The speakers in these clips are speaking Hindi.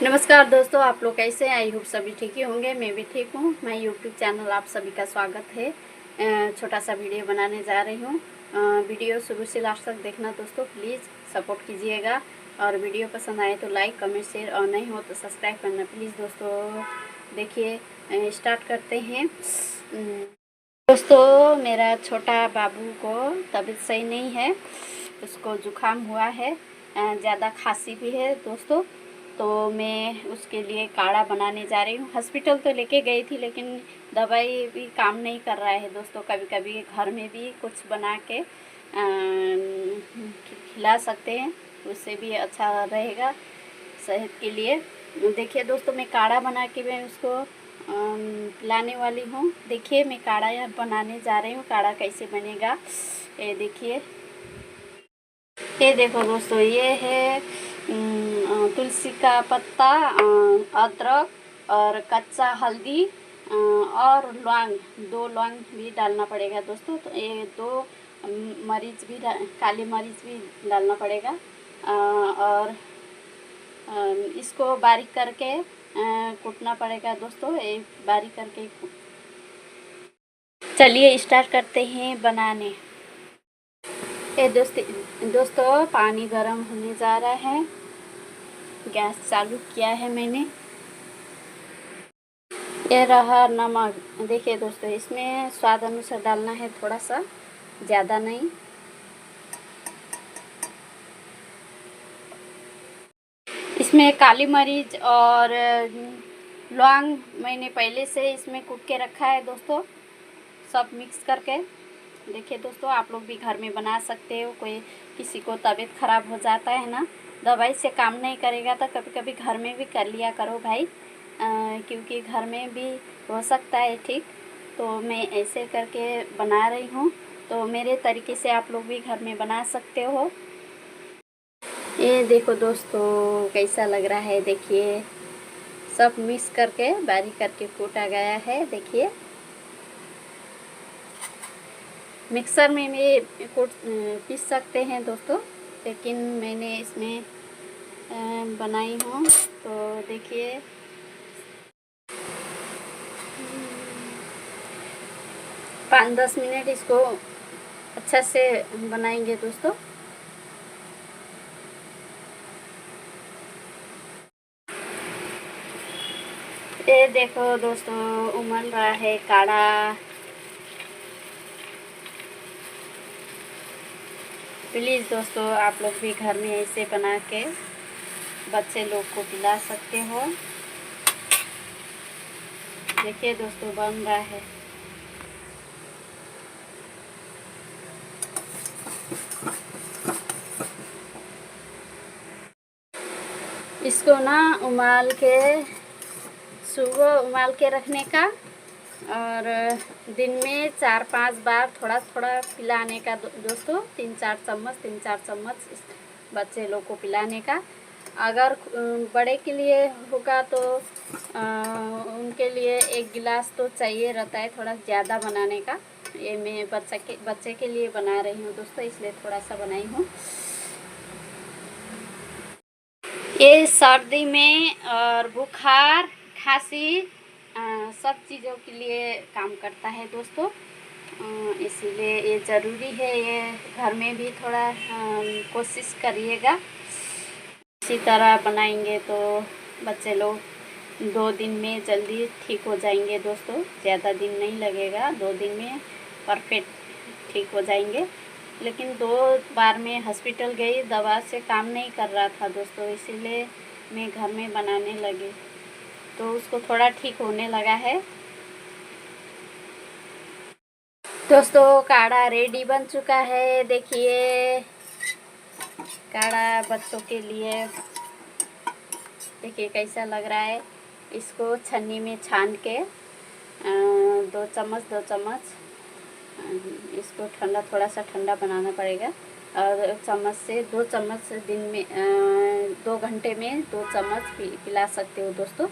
नमस्कार दोस्तों, आप लोग कैसे हैं? आई होप सभी ठीक ही होंगे। मैं भी ठीक हूँ। मैं यूट्यूब चैनल आप सभी का स्वागत है। छोटा सा वीडियो बनाने जा रही हूँ। वीडियो शुरू से लास्ट तक देखना दोस्तों, प्लीज़ सपोर्ट कीजिएगा। और वीडियो पसंद आए तो लाइक कमेंट शेयर, और नहीं हो तो सब्सक्राइब करना प्लीज़ दोस्तों। देखिए स्टार्ट करते हैं। दोस्तों, मेरा छोटा बाबू को तबीयत सही नहीं है, उसको जुकाम हुआ है, ज़्यादा खांसी भी है दोस्तों। तो मैं उसके लिए काढ़ा बनाने जा रही हूँ। हॉस्पिटल तो लेके गई थी, लेकिन दवाई भी काम नहीं कर रहा है दोस्तों। कभी कभी घर में भी कुछ बना के खिला सकते हैं, उससे भी अच्छा रहेगा सेहत के लिए। देखिए दोस्तों, मैं काढ़ा बना के मैं उसको पिलाने वाली हूँ। देखिए मैं काढ़ा यहाँ बनाने जा रही हूँ। काढ़ा कैसे बनेगा ये देखिए। ये देखो दोस्तों, ये है तुलसी का पत्ता, अदरक और कच्चा हल्दी, और लौंग, 2 लौंग भी डालना पड़ेगा दोस्तों। तो ये 2 मरीच भी, काली मरीच भी डालना पड़ेगा। और इसको बारीक करके कूटना पड़ेगा दोस्तों। ये बारीक करके चलिए स्टार्ट करते हैं बनाने। ये दोस्तों पानी गर्म होने जा रहा है। गैस चालू किया है मैंने। ये रहा नमक। देखिए दोस्तों, इसमें स्वाद अनुसार डालना है, थोड़ा सा, ज़्यादा नहीं। इसमें काली मिर्च और लौंग मैंने पहले से इसमें कूट के रखा है दोस्तों, सब मिक्स करके। देखिए दोस्तों, आप लोग भी घर में बना सकते हो। कोई किसी को तबीयत ख़राब हो जाता है ना, दवाई से काम नहीं करेगा तो कभी कभी घर में भी कर लिया करो भाई, क्योंकि घर में भी हो सकता है ठीक। तो मैं ऐसे करके बना रही हूँ, तो मेरे तरीके से आप लोग भी घर में बना सकते हो। ये देखो दोस्तों कैसा लग रहा है। देखिए सब मिक्स करके बारीक करके कूटा गया है। देखिए मिक्सर में भी पीस सकते हैं दोस्तों, लेकिन मैंने इसमें बनाई हूँ। तो देखिए 5-10 मिनट इसको अच्छा से बनाएंगे दोस्तों। ये देखो दोस्तों, उबल रहा है काढ़ा। प्लीज़ दोस्तों, आप लोग भी घर में ऐसे बना के बच्चे लोग को पिला सकते हो। देखिए दोस्तों बन रहा है। इसको ना उबाल के, सुबह उबाल के रखने का, और दिन में 4-5 बार थोड़ा थोड़ा पिलाने का दोस्तों। 3-4 चम्मच बच्चे लोग को पिलाने का। अगर बड़े के लिए होगा तो उनके लिए 1 गिलास तो चाहिए रहता है, थोड़ा ज़्यादा बनाने का। ये मैं बच्चे के लिए बना रही हूँ दोस्तों, इसलिए थोड़ा सा बनाई हूँ। ये सर्दी में और बुखार खांसी सब चीज़ों के लिए काम करता है दोस्तों। इसीलिए ये ज़रूरी है। ये घर में भी थोड़ा कोशिश करिएगा। इसी तरह बनाएंगे तो बच्चे लोग 2 दिन में जल्दी ठीक हो जाएंगे दोस्तों। ज़्यादा दिन नहीं लगेगा, 2 दिन में परफेक्ट ठीक हो जाएंगे। लेकिन 2 बार मैं हॉस्पिटल गई, दवा से काम नहीं कर रहा था दोस्तों, इसीलिए मैं घर में बनाने लगी, तो उसको थोड़ा ठीक होने लगा है। दोस्तों काढ़ा रेडी बन चुका है। देखिए काढ़ा बच्चों के लिए देखिए कैसा लग रहा है। इसको छन्नी में छान के 2 चम्मच इसको ठंडा, थोड़ा सा ठंडा बनाना पड़ेगा। और चम्मच से 2 चम्मच दिन में 2 घंटे में 2 चम्मच पिला सकते हो दोस्तों।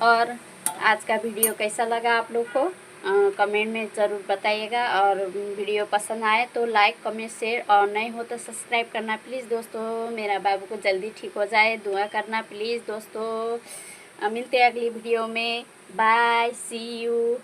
और आज का वीडियो कैसा लगा आप लोग को कमेंट में ज़रूर बताइएगा। और वीडियो पसंद आए तो लाइक कमेंट शेयर, और नहीं हो तो सब्सक्राइब करना प्लीज़ दोस्तों। मेरा बाबू को जल्दी ठीक हो जाए, दुआ करना प्लीज़ दोस्तों। मिलते हैं अगली वीडियो में। Bye, see you.